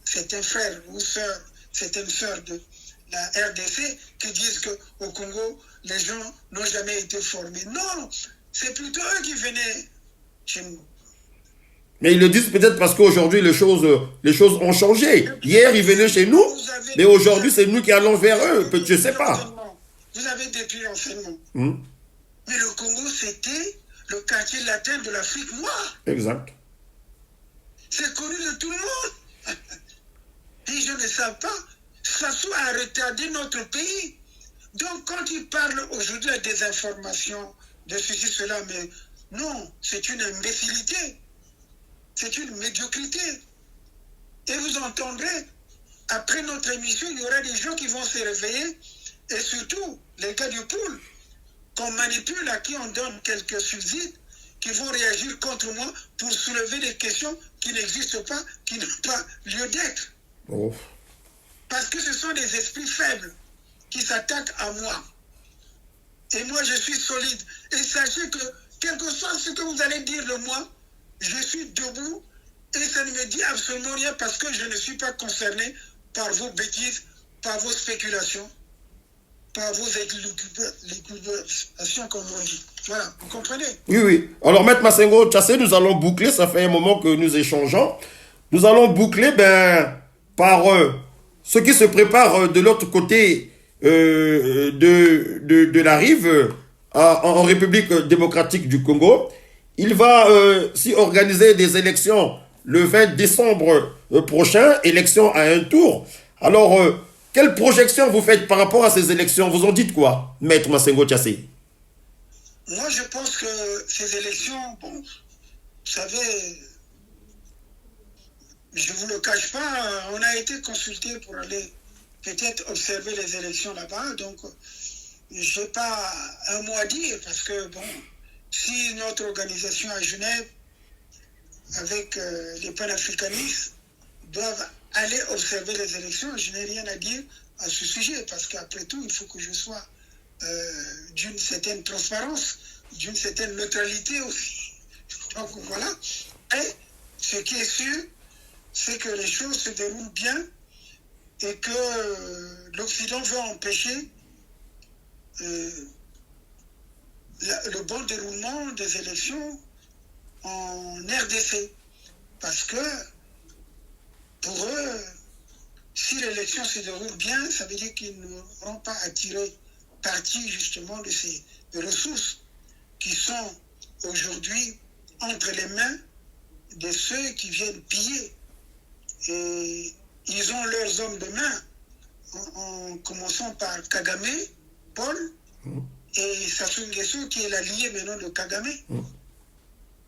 S2: certains frères ou sœurs, certaines sœurs de la RDC, qui disent qu'au Congo, les gens n'ont jamais été formés. Non, c'est plutôt eux qui venaient chez nous.
S1: Mais ils le disent peut-être parce qu'aujourd'hui, les choses ont changé. Hier, ils venaient chez nous, mais aujourd'hui, c'est nous qui allons vers eux. Je ne sais pas.
S2: Vous avez détruit l'enseignement. Mais le Congo, c'était le quartier latin de l'Afrique noire.
S1: Exact.
S2: C'est connu de tout le monde. Et je ne sais pas. Ça soit à retarder notre pays. Donc, quand ils parlent aujourd'hui de désinformation, de ceci, cela, mais non, c'est une imbécilité. C'est une médiocrité. Et vous entendrez, après notre émission, il y aura des gens qui vont se réveiller, et surtout les gars du pool, qu'on manipule, à qui on donne quelques subsides, qui vont réagir contre moi pour soulever des questions qui n'existent pas, qui n'ont pas lieu d'être.
S1: Oh.
S2: Parce que ce sont des esprits faibles qui s'attaquent à moi. Et moi, je suis solide. Et sachez que, quel que soit ce que vous allez dire de moi, je suis debout et ça ne me dit absolument rien parce que je ne suis pas concerné par vos bêtises, par vos spéculations, par vos élucubrations, comme on dit. Voilà, vous comprenez?
S1: Oui, oui. Alors, Maître Massengo Tchassé, nous allons boucler, ça fait un moment que nous échangeons. Nous allons boucler par ce qui se prépare de l'autre côté de la rive, en République démocratique du Congo. Il va s'y organiser des élections le 20 décembre prochain, élections à un tour. Alors, quelle projection vous faites par rapport à ces élections? Vous en dites quoi, Maître Massengo Tchassé?
S2: Moi, je pense que ces élections, bon, vous savez, je ne vous le cache pas, on a été consulté pour aller peut-être observer les élections là-bas, donc je n'ai pas un mot à dire parce que, bon, si notre organisation à Genève, avec les panafricanistes, doivent aller observer les élections, je n'ai rien à dire à ce sujet, parce qu'après tout, il faut que je sois d'une certaine transparence, d'une certaine neutralité aussi. Donc voilà. Et ce qui est sûr, c'est que les choses se déroulent bien et que l'Occident veut empêcher le bon déroulement des élections en RDC. Parce que pour eux, si l'élection se déroule bien, ça veut dire qu'ils n'auront pas à tirer parti justement de ces ressources qui sont aujourd'hui entre les mains de ceux qui viennent piller. Et ils ont leurs hommes de main, en commençant par Kagame, Paul, et Sassou Nguesso qui est l'allié maintenant de Kagame. Il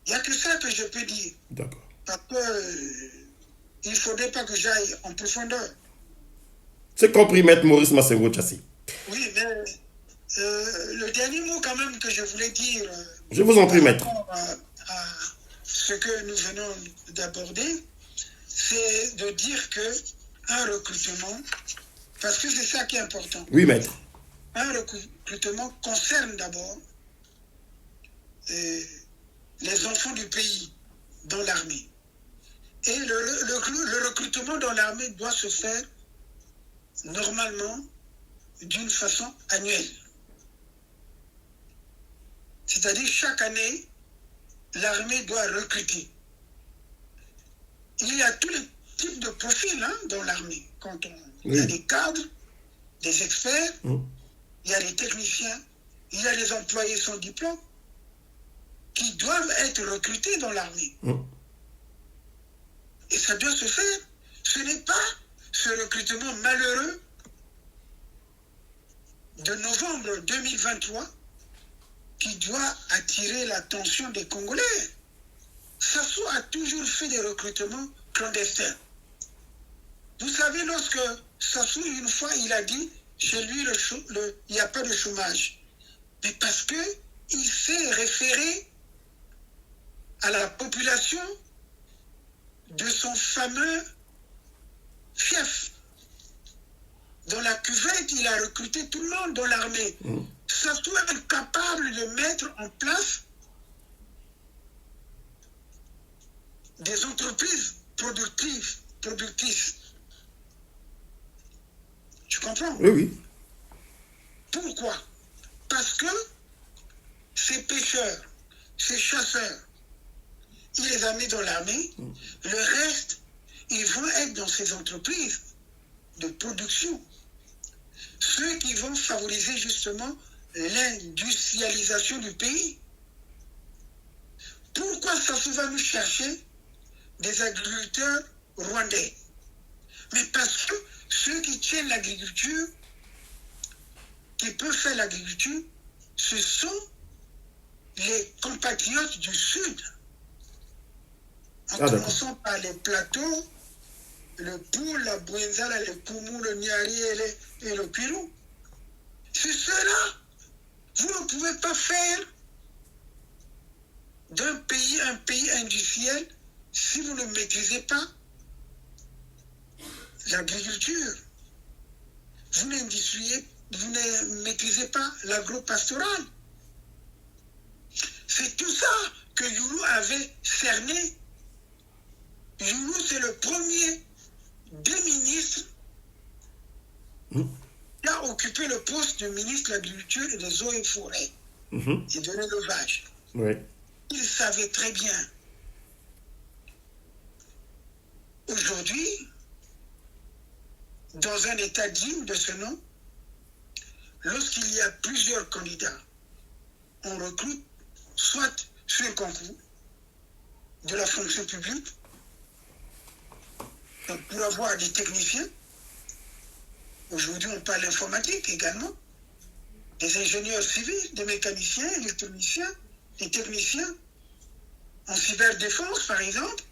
S2: n'y a que ça que je peux dire.
S1: D'accord.
S2: Parce que il ne faudrait pas que j'aille en profondeur.
S1: C'est compris, Maître Maurice Massengo Tchassi.
S2: Oui, mais le dernier mot quand même que je voulais dire
S1: Je vous en prie, Maître.
S2: À ce que nous venons d'aborder, c'est de dire que un recrutement, parce que c'est ça qui est important.
S1: Oui, Maître.
S2: Un recrutement concerne d'abord les enfants du pays dans l'armée. Et le recrutement dans l'armée doit se faire normalement d'une façon annuelle. C'est-à-dire chaque année, l'armée doit recruter. Il y a tous les types de profils dans l'armée. Il y a des cadres, des experts, il y a des techniciens, il y a des employés sans diplôme qui doivent être recrutés dans l'armée. Et ça doit se faire. Ce n'est pas ce recrutement malheureux de novembre 2023 qui doit attirer l'attention des Congolais. Sassou a toujours fait des recrutements clandestins. Vous savez, lorsque Sassou, une fois, il a dit, chez lui, il n'y a pas de chômage. Mais parce qu'il s'est référé à la population de son fameux fief. Dans la cuvette, il a recruté tout le monde dans l'armée. Sassou est incapable de mettre en place des entreprises productives. Tu comprends?
S1: Oui, oui.
S2: Pourquoi? Parce que ces pêcheurs, ces chasseurs, il les a mis dans l'armée. Le reste, ils vont être dans ces entreprises de production. Ceux qui vont favoriser justement l'industrialisation du pays. Pourquoi Sassou va nous chercher des agriculteurs rwandais? Mais parce que ceux qui tiennent l'agriculture, qui peuvent faire l'agriculture, ce sont les compatriotes du Sud. En commençant par les plateaux, le Pou, la Bouenzala, le Koumou, le Niari et le Pirou. C'est cela. Vous ne pouvez pas faire d'un pays un pays industriel si vous ne maîtrisez pas l'agriculture. Vous ne maîtrisez pas l'agro-pastoral. C'est tout ça que Youlou avait cerné. Youlou, c'est le premier des ministres qui a occupé le poste de ministre de l'Agriculture et des Eaux et Forêts et de l'élevage.
S1: Oui.
S2: Il savait très bien. Aujourd'hui, dans un état digne de ce nom, lorsqu'il y a plusieurs candidats, on recrute soit sur le concours de la fonction publique, donc pour avoir des techniciens. Aujourd'hui, on parle d'informatique également, des ingénieurs civils, des mécaniciens, électroniciens, des techniciens en cyberdéfense, par exemple,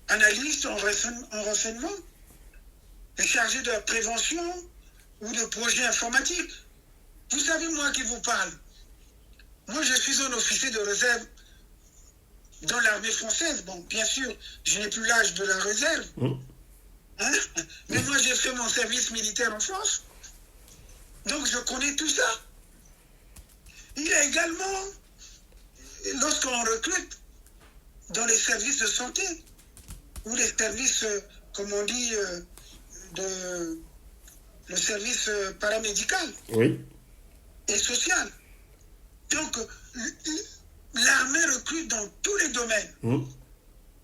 S2: analystes en renseignement, les chargés de la prévention ou de projets informatiques. Vous savez, moi qui vous parle, moi je suis un officier de réserve dans l'armée française. Bon, bien sûr, je n'ai plus l'âge de la réserve. Mais moi j'ai fait mon service militaire en France. Donc je connais tout ça. Il y a également, lorsqu'on recrute dans les services de santé, ou les services, comme on dit, le service paramédical et social. Donc, l'armée recrute dans tous les domaines,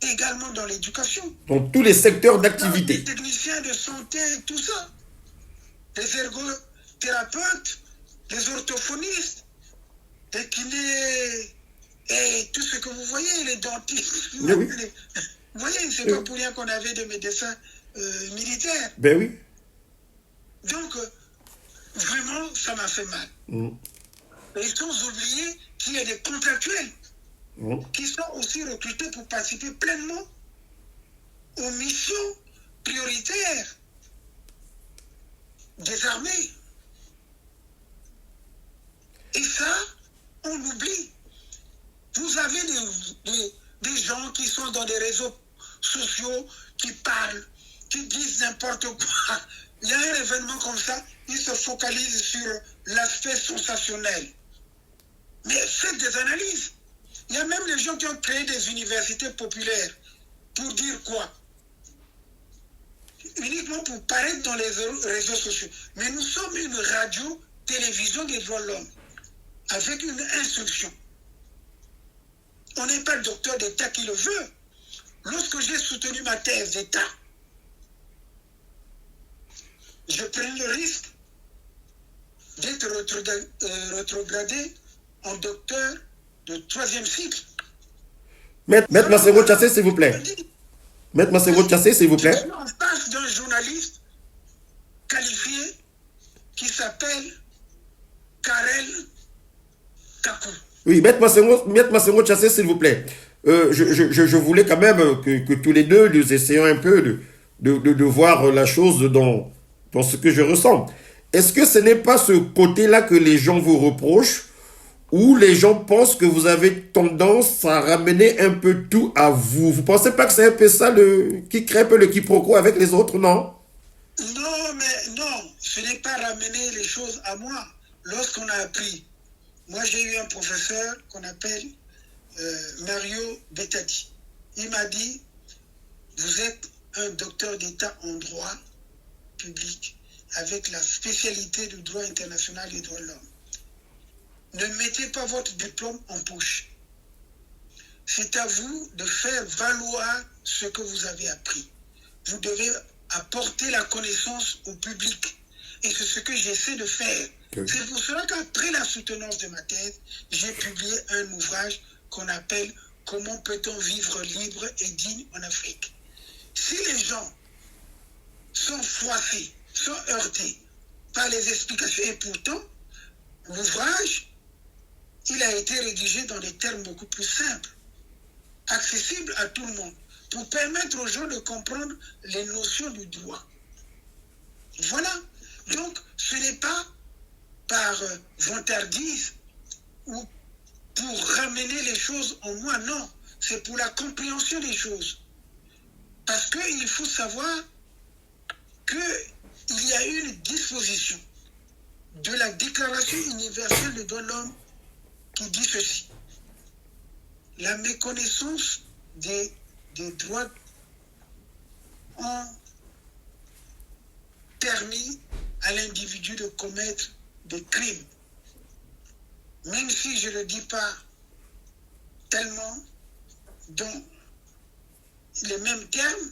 S2: également dans l'éducation.
S1: Dans tous les secteurs d'activité.
S2: Les techniciens de santé, tout ça. Les ergothérapeutes, les orthophonistes, les kinés, et tout ce que vous voyez, les dentistes. Vous voyez, c'est pas pour rien qu'on avait des médecins militaires.
S1: Ben oui.
S2: Donc, vraiment, ça m'a fait mal. Et sans oublier qu'il y a des contractuels qui sont aussi recrutés pour participer pleinement aux missions prioritaires des armées. Et ça, on l'oublie. Vous avez des gens qui sont dans des réseaux sociaux, qui parlent, qui disent n'importe quoi. Il y a un événement comme ça, ils se focalisent sur l'aspect sensationnel. Mais faites des analyses. Il y a même les gens qui ont créé des universités populaires. Pour dire quoi? Uniquement pour paraître dans les réseaux sociaux. Mais nous sommes une radio-télévision des droits de l'homme, avec une instruction. On n'est pas le docteur d'État qui le veut. Lorsque j'ai soutenu ma thèse d'État, je prends le risque d'être rétrogradé en docteur de 3e cycle.
S1: Maître Massengo Tchassé, s'il vous plaît. Maître Massengo Tchassé, s'il vous plaît.
S2: Je suis en face d'un journaliste qualifié qui s'appelle Karel Kakou.
S1: Oui, Maître Massengo Tchassé, s'il vous plaît. Je voulais quand même que tous les deux, nous essayions un peu de voir la chose dans ce que je ressens. Est-ce que ce n'est pas ce côté-là que les gens vous reprochent, où les gens pensent que vous avez tendance à ramener un peu tout à vous? Vous ne pensez pas que c'est un peu ça qui crée un peu le quiproquo avec les autres, non?
S2: Non, mais non, ce n'est pas ramener les choses à moi. Lorsqu'on a appris, moi j'ai eu un professeur qu'on appelle Mario Bettati. Il m'a dit, vous êtes un docteur d'État en droit public avec la spécialité du droit international des droits de l'homme. Ne mettez pas votre diplôme en poche. C'est à vous de faire valoir ce que vous avez appris. Vous devez apporter la connaissance au public. Et c'est ce que j'essaie de faire. Okay. C'est pour cela qu'après la soutenance de ma thèse, j'ai publié un ouvrage qu'on appelle « Comment peut-on vivre libre et digne en Afrique ?» Si les gens sont froissés, sont heurtés par les explications, et pourtant, l'ouvrage, il a été rédigé dans des termes beaucoup plus simples, accessibles à tout le monde, pour permettre aux gens de comprendre les notions du droit. Voilà. Donc, ce n'est pas par vantardise ou pour ramener les choses en moi, non. C'est pour la compréhension des choses. Parce qu'il faut savoir qu'il y a une disposition de la Déclaration universelle des droits de l'homme qui dit ceci. La méconnaissance des droits ont permis à l'individu de commettre des crimes. Même si je ne le dis pas tellement dans les mêmes termes,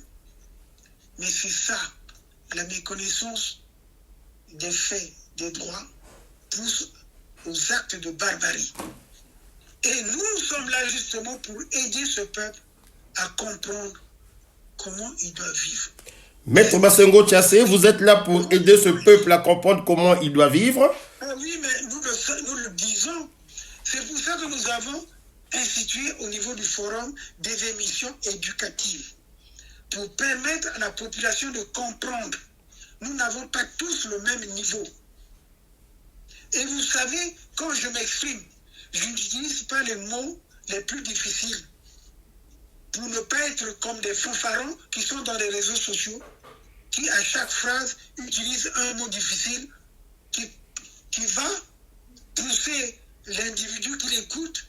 S2: mais c'est ça, la méconnaissance des faits, des droits, pousse aux actes de barbarie. Et nous sommes là justement pour aider ce peuple à comprendre comment il doit vivre.
S1: Maître Massengo Tchassé, vous êtes là pour aider ce peuple à comprendre comment il doit vivre?
S2: Oui, mais nous le disons. C'est pour ça que nous avons institué au niveau du forum des émissions éducatives pour permettre à la population de comprendre. Nous n'avons pas tous le même niveau. Et vous savez, quand je m'exprime, je n'utilise pas les mots les plus difficiles pour ne pas être comme des fanfarons qui sont dans les réseaux sociaux, qui à chaque phrase utilisent un mot difficile qui va pousser l'individu qui l'écoute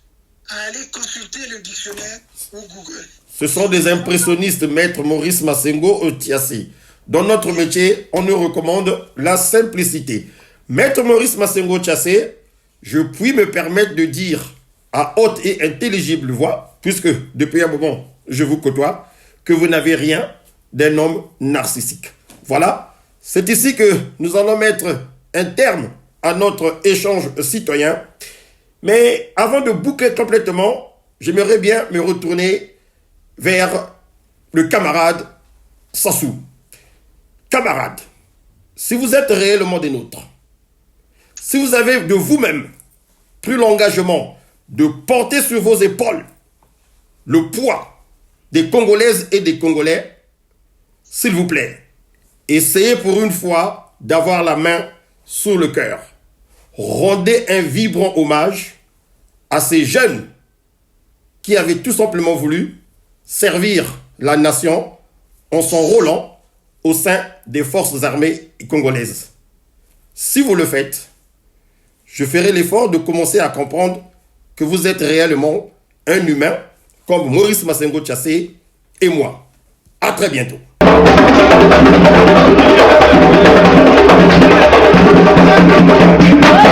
S2: à aller consulter le dictionnaire ou Google.
S1: Ce sont des impressionnistes, Maître Maurice Massengo Tchassé. Dans notre métier, on nous recommande la simplicité. Maître Maurice Massengo Tchassé, je puis me permettre de dire à haute et intelligible voix, puisque depuis un moment je vous côtoie, que vous n'avez rien d'un homme narcissique. Voilà, c'est ici que nous allons mettre un terme à notre échange citoyen. Mais avant de boucler complètement, j'aimerais bien me retourner vers le camarade Sassou. Camarade, si vous êtes réellement des nôtres, si vous avez de vous-même pris l'engagement de porter sur vos épaules le poids des Congolaises et des Congolais, s'il vous plaît, essayez pour une fois d'avoir la main sur le cœur. Rendez un vibrant hommage à ces jeunes qui avaient tout simplement voulu servir la nation en s'enrôlant au sein des forces armées congolaises. Si vous le faites, je ferai l'effort de commencer à comprendre que vous êtes réellement un humain comme Maurice Massengo Tchassé et moi. À très bientôt.
S4: Hey!